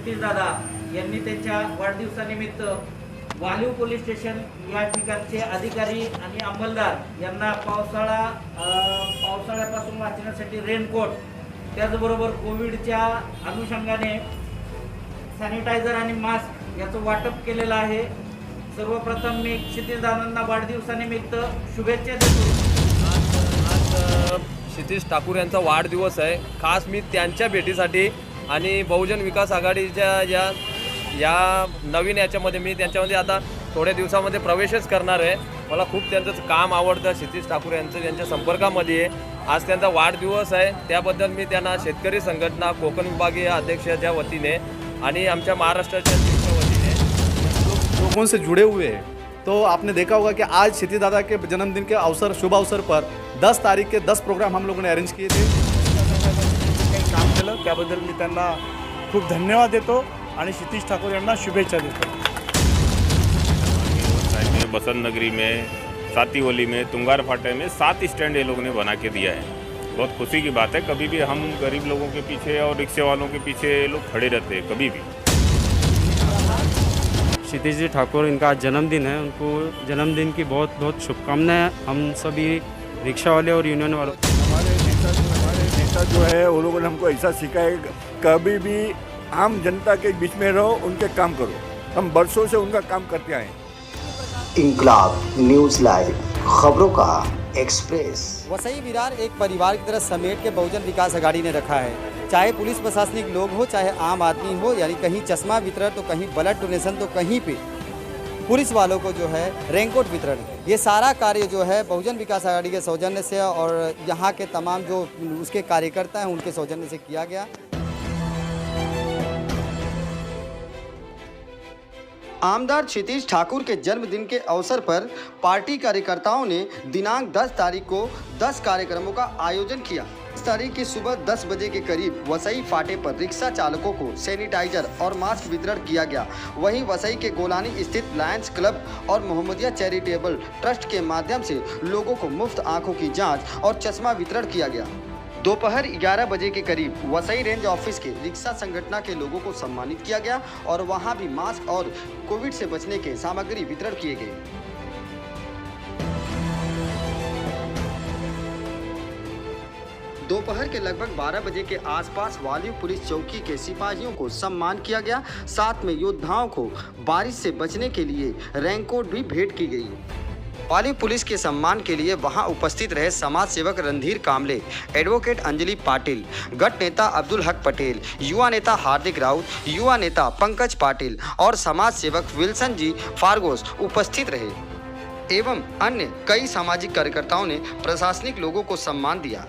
क्षितिजदादा यांनी त्यांच्या वाढदिवसानिमित्त वालीव पोलीस स्टेशन या ठिकाणचे अधिकारी आणि अंमलदार यांना पावसाळ्यापासून वाचण्यासाठी रेनकोट, त्याचबरोबर कोविडच्या अनुषंगाने सॅनिटायझर आणि मास्क याचं वाटप केलेलं आहे। सर्वप्रथम मी क्षितिजदादांना वाढदिवसानिमित्त शुभेच्छा देतो। आज क्षितिज ठाकूर यांचा वाढदिवस आहे। खास मी त्यांच्या भेटीसाठी आणि बहुजन विकास आघाडीच्या या नवीन याच्यामध्ये मी त्यांच्यामध्ये आता थोड्या दिवसामध्ये प्रवेशच करणार आहे। मला खूप त्यांचं काम आवडतं, क्षितिज ठाकूर यांचं त्यांच्या संपर्कामध्ये आहे। आज त्यांचा वाढदिवस आहे, त्याबद्दल मी त्यांना शेतकरी संघटना कोकण विभागीय अध्यक्षाच्या वतीने आणि आमच्या महाराष्ट्राच्या वतीने लोगों से जुड़े हुए हैं। तो आपने देखा होगा कि आज क्षितिजदादा के जन्मदिन के शुभ अवसर पर 10 तारीख के 10 प्रोग्राम हम लोगों ने अरेंज किए थे। काम केलं त्याबद्दल मी त्यांना खूप धन्यवाद देतो आणि क्षितिज ठाकूर यांना शुभेच्छा देतो। बसंत नगरी में, सातीवली में, तुंगार फाटे में 7 स्टैंड ये लोगों ने बना के दिया है। बहुत खुशी की बात है। कभी भी हम गरीब लोगों के पीछे और रिक्शे वालों के पीछे लोग खड़े रहते हैं, कभी भी। क्षितिज ठाकुर, इनका आज जन्मदिन है, उनको जन्मदिन की बहुत बहुत शुभकामनाएं हम सभी रिक्शा वाले और यूनियन वालों। हमारे नेता जो है वो लोगों ने हमको ऐसा सिखाया है, कभी भी आम जनता के बीच में रहो, उनके काम करो। हम बरसों से उनका काम करते आए हैं। इंकलाब न्यूज़ लाइव, खबरों का एक्सप्रेस। वसई विरार एक परिवार की तरह समेट के बहुजन विकास आघाड़ी ने रखा है। चाहे पुलिस प्रशासनिक लोग हो, चाहे आम आदमी हो, यानी कहीं चश्मा वितरण तो कहीं ब्लड डोनेशन तो कहीं पे पुलिस वालों को जो है रेनकोट वितरण, ये सारा कार्य जो है बहुजन विकास आघाड़ी के सौजन्य से और यहाँ के तमाम जो उसके कार्यकर्ता हैं उनके सौजन्य से किया गया। आमदार क्षितिज ठाकुर के जन्मदिन के अवसर पर पार्टी कार्यकर्ताओं ने दिनांक 10 तारीख को 10 कार्यक्रमों का आयोजन किया। इस तारीख की सुबह 10 बजे के करीब वसई फाटे पर रिक्शा चालकों को सैनिटाइजर और मास्क वितरण किया गया। वहीं वसई के गोलानी स्थित लायंस क्लब और मोहम्मदिया चैरिटेबल ट्रस्ट के माध्यम से लोगों को मुफ्त आंखों की जांच और चश्मा वितरण किया गया। दोपहर 11 बजे के करीब वसई रेंज ऑफिस के रिक्शा संगठन के लोगों को सम्मानित किया गया और वहां भी मास्क और कोविड से बचने के सामग्री वितरण किए गए। दोपहर के लगभग 12 बजे के आसपास वालीव पुलिस चौकी के सिपाहियों को सम्मान किया गया। साथ में योद्धाओं को बारिश से बचने के लिए रेनकोट भी भेंट की गई। वालीव पुलिस के सम्मान के लिए वहां उपस्थित रहे समाज सेवक रणधीर कामले, एडवोकेट अंजलि पाटिल, गट नेता अब्दुल हक पटेल, युवा नेता हार्दिक राउत, युवा नेता पंकज पाटिल और समाज सेवक विल्सन जी फारगोस उपस्थित रहे एवं अन्य कई सामाजिक कार्यकर्ताओं ने प्रशासनिक लोगों को सम्मान दिया।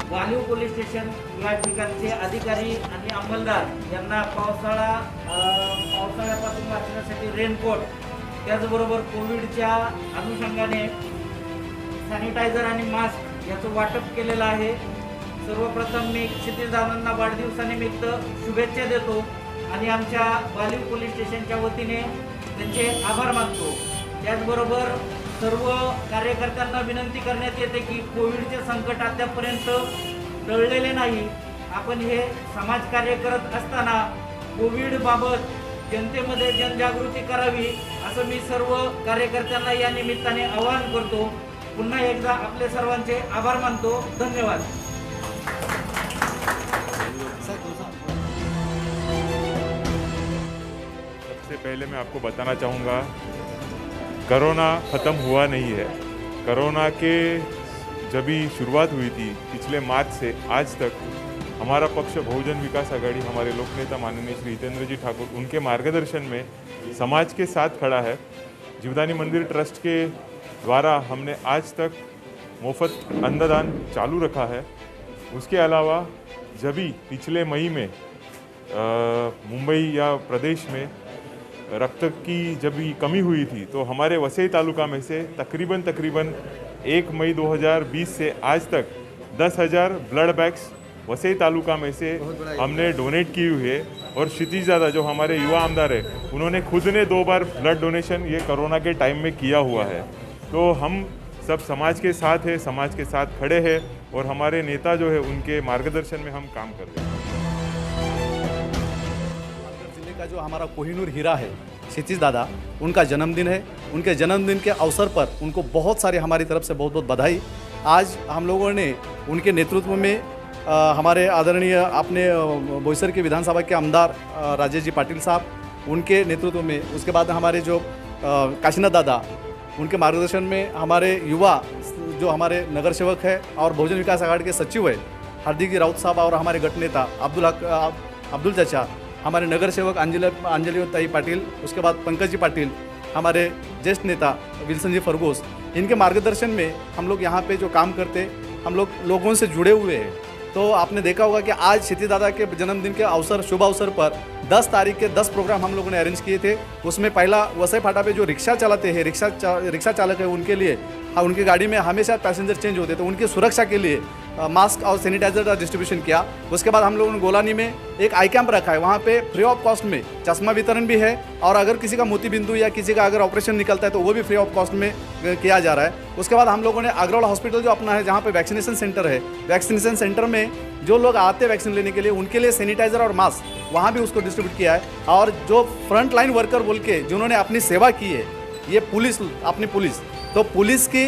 वालीव पोलीस स्टेशन या ठिकाणचे अधिकारी आणि अंमलदार यांना पावसाळ्यापासून वाचण्यासाठी रेनकोट, त्याचबरोबर कोविडच्या अनुषंगाने सॅनिटायझर आणि मास्क याचं वाटप केलेलं आहे। सर्वप्रथम मी क्षितिजदादांना वाढदिवसानिमित्त शुभेच्छा देतो आणि आमच्या वालीव पोलीस स्टेशनच्या वतीने त्यांचे आभार मानतो। त्याचबरोबर सर्व कार्यकर्त्यांना विनंती करण्यात येते की कोविडचे संकट अद्यापर्यंत टळलेले नाही। आपण हे समाजकार्य करत असताना कोविडबाबत जनतेमध्ये जनजागृती करावी असं मी सर्व कार्यकर्त्यांना या निमित्ताने आवाहन करतो। पुन्हा एकदा आपले सर्वांचे आभार मानतो। धन्यवाद। सबसे पहले मैं आपको बताना चाहूँगा, कोरोना ख़त्म हुआ नहीं है। कोरोना के जब भी शुरुआत हुई थी पिछले मार्च से आज तक हमारा पक्ष बहुजन विकास आघाड़ी, हमारे लोकनेता माननीय श्री हितेंद्र जी ठाकुर, उनके मार्गदर्शन में समाज के साथ खड़ा है। जीवदानी मंदिर ट्रस्ट के द्वारा हमने आज तक मुफ्त अन्नदान चालू रखा है। उसके अलावा जब भी पिछले मई में मुंबई या प्रदेश में रक्त की जब भी कमी हुई थी तो हमारे वसई तालुका में से तकरीबन 1 मई 2020 से आज तक 10,000 ब्लड बैग्स वसई तालुका में से हमने डोनेट की हुई है। और क्षितिजदादा जो हमारे युवा आमदार है, उन्होंने खुद ने 2 बार ब्लड डोनेशन ये कोरोना के टाइम में किया हुआ है। तो हम सब समाज के साथ है, समाज के साथ खड़े हैं और हमारे नेता जो है उनके मार्गदर्शन में हम काम कर रहे हैं। जिले का जो हमारा कोहिनूर हीरा है क्षितिज दादा, उनका जन्मदिन है। उनके जन्मदिन के अवसर पर उनको बहुत सारी हमारी तरफ से बहुत बहुत बधाई। आज हम लोगों ने उनके नेतृत्व में हमारे आदरणीय अपने बोईसर के विधानसभा के आमदार राजेश जी पाटिल साहब, उनके नेतृत्व में, उसके बाद हमारे जो काशीनाथ दादा, उनके मार्गदर्शन में हमारे युवा जो हमारे नगर सेवक है और बहुजन विकास आघाड़ी के सचिव है हार्दिक राउत साहब, और हमारे गट नेता अब्दुल चाचा, हमारे नगर सेवक अंजलि ताई पाटिल, उसके बाद पंकज जी पाटिल, हमारे ज्येष्ठ नेता विल्सन जी फरगोस, इनके मार्गदर्शन में हम लोग यहाँ पे जो काम करते, हम लोग लोगों से जुड़े हुए हैं। तो आपने देखा होगा कि आज क्षितिज दादा के जन्मदिन के अवसर, शुभ अवसर पर 10 तारीख के 10 प्रोग्राम हम लोगों ने अरेंज किए थे। उसमें पहला वसई फाटा पे जो रिक्शा चलाते हैं, रिक्शा चालक है, उनके लिए उनकी गाड़ी में हमेशा पैसेंजर चेंज होते, तो उनकी सुरक्षा के लिए मास्क और सैनिटाइजर का डिस्ट्रीब्यूशन किया। उसके बाद हम लोगों ने गोलानी में एक आई कैंप रखा है, वहाँ पे फ्री ऑफ कॉस्ट में चश्मा वितरण भी है, और अगर किसी का मोती बिंदु या किसी का अगर ऑपरेशन निकलता है तो वो भी फ्री ऑफ कॉस्ट में किया जा रहा है। उसके बाद हम लोगों ने अग्रवाल हॉस्पिटल जो अपना है, जहाँ पे वैक्सीनेशन सेंटर है, वैक्सीनेशन सेंटर में जो लोग आते हैं वैक्सीन लेने के लिए, उनके लिए सैनिटाइजर और मास्क वहाँ भी उसको डिस्ट्रीब्यूट किया है। और जो फ्रंट लाइन वर्कर बोल के जिन्होंने अपनी सेवा की है, ये पुलिस, अपनी पुलिस, तो पुलिस की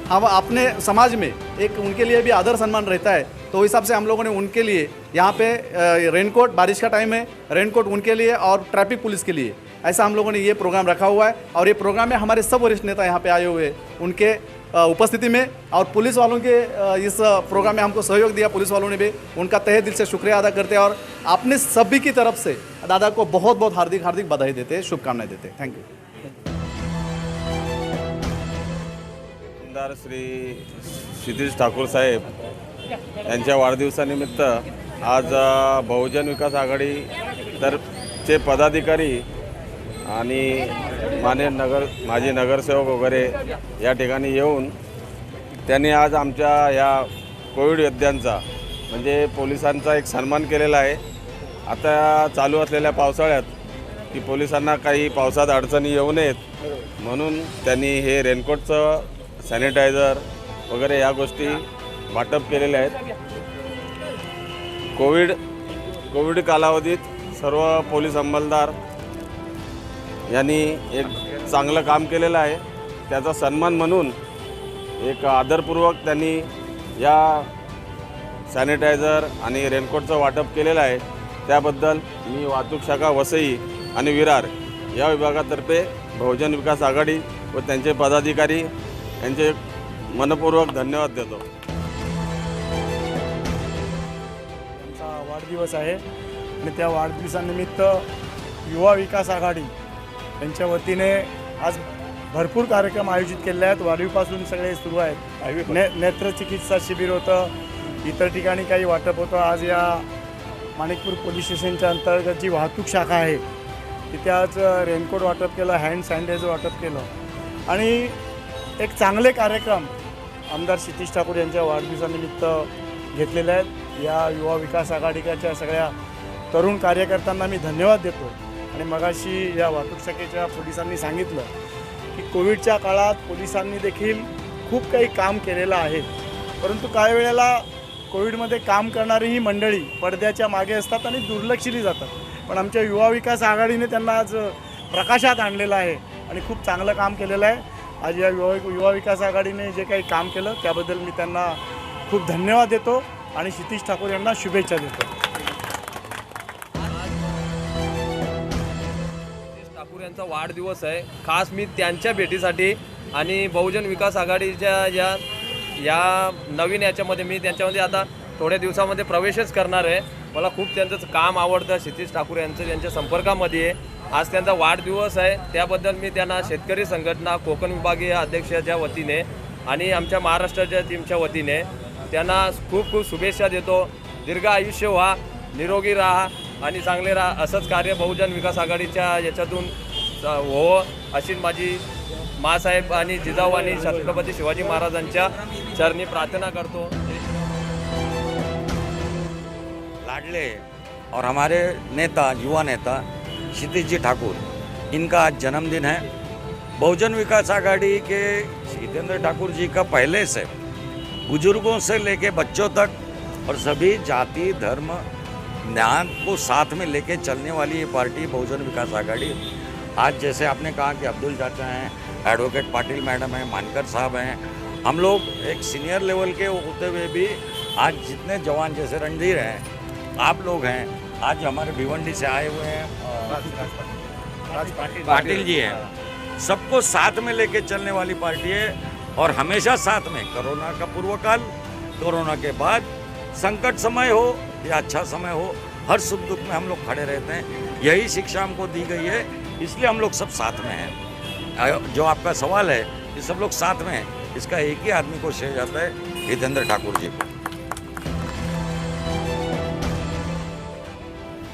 हम अपने समाज में एक उनके लिए भी आदर सम्मान रहता है, तो हिसाब से हम लोगों ने उनके लिए यहाँ पे रेनकोट, बारिश का टाइम है, रेनकोट उनके लिए और ट्रैफिक पुलिस के लिए, ऐसा हम लोगों ने ये प्रोग्राम रखा हुआ है। और ये प्रोग्राम में हमारे सब वरिष्ठ नेता यहाँ पे आए हुए हैं उनके उपस्थिति में, और पुलिस वालों के इस प्रोग्राम में हमको सहयोग दिया, पुलिस वालों ने भी, उनका तहे दिल से शुक्रिया अदा करते हैं और अपने सभी की तरफ से दादा को बहुत बहुत हार्दिक हार्दिक बधाई देते हैं, शुभकामनाएं देते हैं। Thank you. आमदार श्री क्षितिज ठाकूर साहेब यांच्या वाढदिवसानिमित्त आज बहुजन विकास आघाडी तर्फे पदाधिकारी आणि माजी नगरसेवक वगैरे या ठिकाणी येऊन त्यांनी आज आमच्या या कोविड योद्ध्यांचा म्हणजे पोलिसांचा एक सन्मान केलेला आहे। आता चालू असलेल्या पावसाळ्यात की पोलिसांना काही पावसात अडचणी येऊ नयेत म्हणून त्यांनी हे रेनकोटचं, सॅनिटायझर वगैरे या गोष्टी वाटप केलेल्या आहेत। कोविड कालावधीत सर्व पोलीस अंमलदार यांनी एक चांगलं काम केलेलं आहे, त्याचा सन्मान म्हणून एक आदरपूर्वक त्यांनी या सॅनिटायझर आणि रेनकोटचं वाटप केलेलं आहे। त्याबद्दल मी वाहतूक शाखा वसई आणि विरार या विभागातर्फे बहुजन विकास आघाडी व त्यांचे पदाधिकारी यांचे मनपूर्वक धन्यवाद देतो। त्यांचा वाढदिवस आहे आणि त्या वाढदिवसानिमित्त युवा विकास आघाडी यांच्या वतीने आज भरपूर कार्यक्रम आयोजित केले आहेत। वाढीपासून सगळे सुरू आहेत। नेत्रचिकित्सा शिबिर होतं, इतर ठिकाणी काही वाटप होतं। आज या माणिकपूर पोलीस स्टेशनच्या अंतर्गत जी वाहतूक शाखा आहे तिथे आज रेनकोट वाटप केलं, हँड सॅनिटायझर वाटप केलं आणि एक चांगले कार्यक्रम आमदार क्षितिज ठाकूर यांच्या वाढदिवसानिमित्त घेतलेले आहेत। या युवा विकास आघाडीच्या सगळ्या तरुण कार्यकर्त्यांना मी धन्यवाद देतो। आणि मगाशी या वाहतूक शाखेच्या पोलिसांनी सांगितलं की कोविडच्या काळात पोलिसांनी देखील खूप काही काम केलेलं आहे, परंतु काही वेळेला कोविडमध्ये काम करणारी ही मंडळी पडद्याच्या मागे असतात आणि दुर्लक्षिली जातात, पण आमच्या युवा विकास आघाडीने त्यांना आज प्रकाशात आणलेलं आहे आणि खूप चांगलं काम केलेलं आहे। आज या युवा विकास आघाडीने जे काही काम केलं त्याबद्दल मी त्यांना खूप धन्यवाद देतो आणि क्षितिज ठाकूर यांना शुभेच्छा देतो। ठाकूर यांचा वाढदिवस आहे, खास मी त्यांच्या भेटीसाठी आणि बहुजन विकास आघाडीच्या या नवीन याच्यामध्ये मी त्यांच्यामध्ये आता थोड्या दिवसामध्ये प्रवेशच करणार आहे। मला खूप त्यांचं काम आवडतं, क्षितिज ठाकूर यांचं त्यांच्या संपर्कामध्ये आहे। आज त्यांचा वाढदिवस आहे, त्याबद्दल मी त्यांना शेतकरी संघटना कोकण विभागीय अध्यक्षाच्या वतीने आणि आमच्या महाराष्ट्राच्या टीमच्या वतीने त्यांना खूप खूप शुभेच्छा देतो। दीर्घ आयुष्य व्हा, निरोगी राहा आणि चांगले राहा, असंच कार्य बहुजन विकास आघाडीच्या याच्यातून हो अशी माझी माँसाहेब आणि जिजाऊ आणि छत्रपती शिवाजी महाराजांच्या चरणी प्रार्थना करतो। लाडले और हमारे नेता, युवा नेता क्षितिज जी ठाकुर, इनका आज जन्मदिन है। बहुजन विकास आघाड़ी के जितेंद्र ठाकुर जी का पहले से बुजुर्गों से लेके बच्चों तक और सभी जाति धर्म न्याय को साथ में लेके चलने वाली ये पार्टी बहुजन विकास आघाड़ी। आज जैसे आपने कहा कि अब्दुल चाचा हैं, एडवोकेट पाटिल मैडम हैं, मानकर साहब हैं, हम लोग एक सीनियर लेवल के होते हुए भी आज जितने जवान जैसे रणधीर हैं, आप लोग हैं, आज हमारे भिवंडी से आए हुए हैं पाटिल जी हैं, सबको साथ में लेके चलने वाली पार्टी है। और हमेशा साथ में, कोरोना का पूर्व काल, कोरोना के बाद, संकट समय हो या अच्छा समय हो, हर सुख दुख में हम लोग खड़े रहते हैं। यही शिक्षा हमको दी गई है, इसलिए हम लोग सब साथ में हैं। जो आपका सवाल है कि सब लोग साथ में हैं, इसका एक ही आदमी को श्रेय जाता है, हितेंद्र ठाकुर जी को।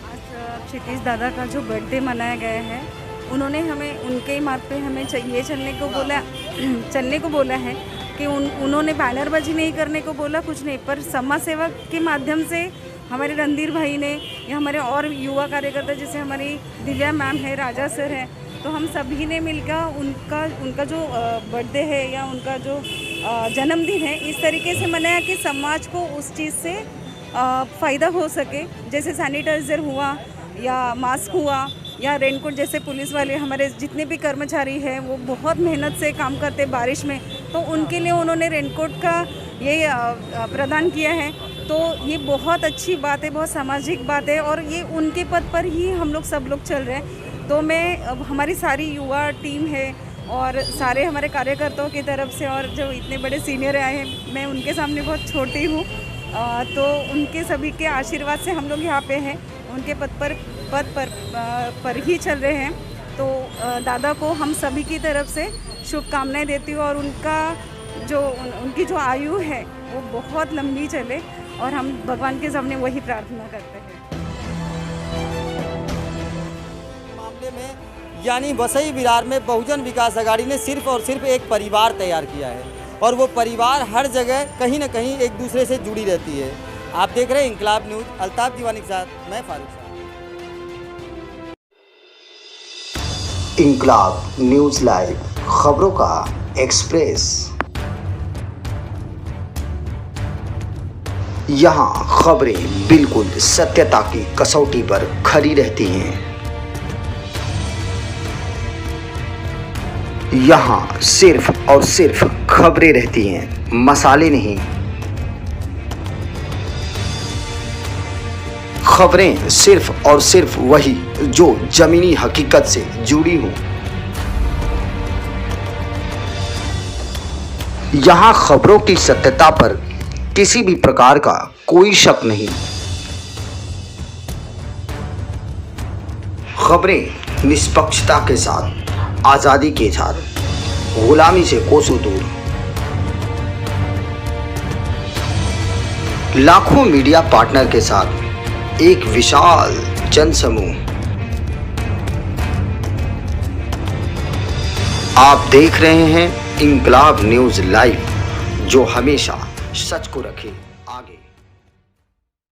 आज क्षितिज दादा का जो बर्थडे मनाया गया है, उन्होंने हमें उनके मार्ग पे हमें ये चलने को बोला है कि उन्होंने बैनरबाजी नहीं करने को बोला, कुछ नहीं, पर समाज सेवा के माध्यम से हमारे रणधीर भाई ने या हमारे और युवा कार्यकर्ता जैसे हमारी दिव्या मैम है, राजा सर है, तो हम सभी ने मिलकर उनका जो बर्थडे है या उनका जो जन्मदिन है इस तरीके से मनाया कि समाज को उस चीज़ से फ़ायदा हो सके। जैसे सैनिटाइज़र हुआ या मास्क हुआ या रेनकोट, जैसे पुलिस वाले हमारे जितने भी कर्मचारी हैं वो बहुत मेहनत से काम करते बारिश में, तो उनके लिए उन्होंने रेनकोट का ये प्रदान किया है। तो ये बहुत अच्छी बात है, बहुत सामाजिक बात है और ये उनके पद पर ही हम लोग सब लोग चल रहे हैं। तो मैं हमारी सारी युवा टीम है और सारे हमारे कार्यकर्ताओं की तरफ से और जो इतने बड़े सीनियर आए हैं, मैं उनके सामने बहुत छोटी हूँ, तो उनके सभी के आशीर्वाद से हम लोग यहाँ पे हैं, उनके पद पर ही चल रहे हैं। तो दादा को हम सभी की तरफ से शुभकामनाएं देती हूँ और उनकी जो आयु है वो बहुत लंबी चले और हम भगवान के सामने वही प्रार्थना करते हैं। मामले में यानी वसई विरार में बहुजन विकास आघाड़ी ने सिर्फ और सिर्फ एक परिवार तैयार किया है और वो परिवार हर जगह कहीं ना कहीं एक दूसरे से जुड़ी रहती है। आप देख रहे हैं इंकलाब न्यूज़, अल्ताफ दीवानी के साथ मैं फारूक साहब। इंकलाब न्यूज़ लाइव, खबरों का एक्सप्रेस। यहाँ खबरें बिल्कुल सत्यता की कसौटी पर खरी रहती हैं। यहाँ सिर्फ और सिर्फ खबरें रहती हैं, मसाले नहीं। खबरें सिर्फ और सिर्फ वही जो जमीनी हकीकत से जुड़ी हों। यहाँ खबरों की सत्यता पर किसी भी प्रकार का कोई शक नहीं। खबरें निष्पक्षता के साथ, आज़ादी के साथ, गुलामी से कोसों दूर। लाखों मीडिया पार्टनर के साथ एक विशाल जनसमूह। आप देख रहे हैं इंकलाब न्यूज़ लाइव, जो हमेशा सच को रखे।